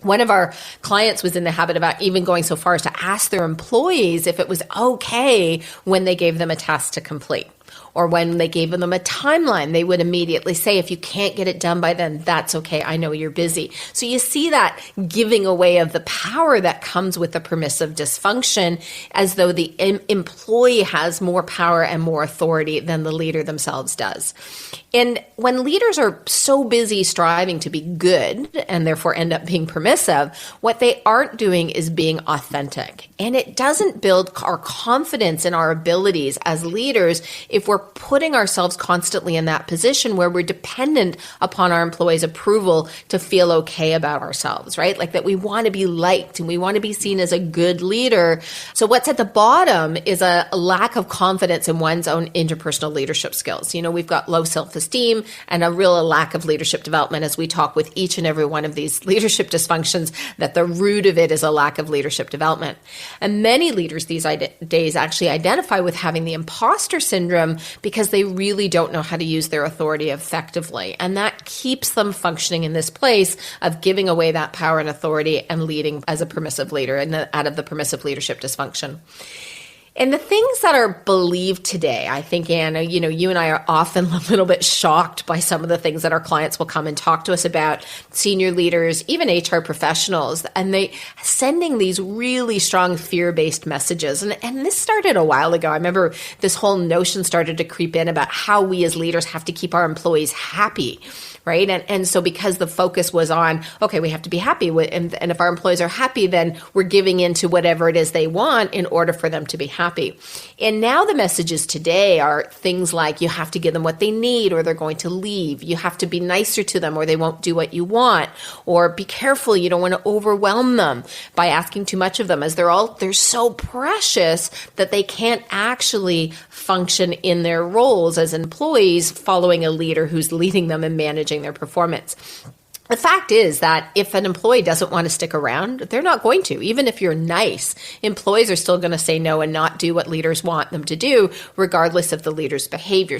One of our clients was in the habit of even going so far as to ask their employees if it was okay when they gave them a task to complete. Or when they gave them a timeline, they would immediately say, if you can't get it done by then, that's okay. I know you're busy. So you see that giving away of the power that comes with the permissive dysfunction, as though the employee has more power and more authority than the leader themselves does. And when leaders are so busy striving to be good and therefore end up being permissive, what they aren't doing is being authentic. And it doesn't build our confidence in our abilities as leaders if we're putting ourselves constantly in that position where we're dependent upon our employees' approval to feel okay about ourselves, right? Like that we want to be liked and we want to be seen as a good leader. So what's at the bottom is a lack of confidence in one's own interpersonal leadership skills. You know, we've got low self-esteem and a real lack of leadership development as we talk with each and every one of these leadership dysfunctions, that the root of it is a lack of leadership development. And many leaders these days actually identify with having the imposter syndrome because they really don't know how to use their authority effectively. And that keeps them functioning in this place of giving away that power and authority and leading as a permissive leader and out of the permissive leadership dysfunction. And the things that are believed today, I think, Anna, you know, you and I are often a little bit shocked by some of the things that our clients will come and talk to us about, senior leaders, even HR professionals, and they sending these really strong fear-based messages. And this started a while ago. I remember this whole notion started to creep in about how we as leaders have to keep our employees happy. Right. And so because the focus was on, okay, we have to be happy. And if our employees are happy, then we're giving into whatever it is they want in order for them to be happy. And now the messages today are things like you have to give them what they need or they're going to leave. You have to be nicer to them or they won't do what you want. Or be careful. You don't want to overwhelm them by asking too much of them, as they're so precious that they can't actually function in their roles as employees following a leader who's leading them and managing their performance. The fact is that if an employee doesn't want to stick around, they're not going to. Even if you're nice, employees are still going to say no and not do what leaders want them to do, regardless of the leader's behavior.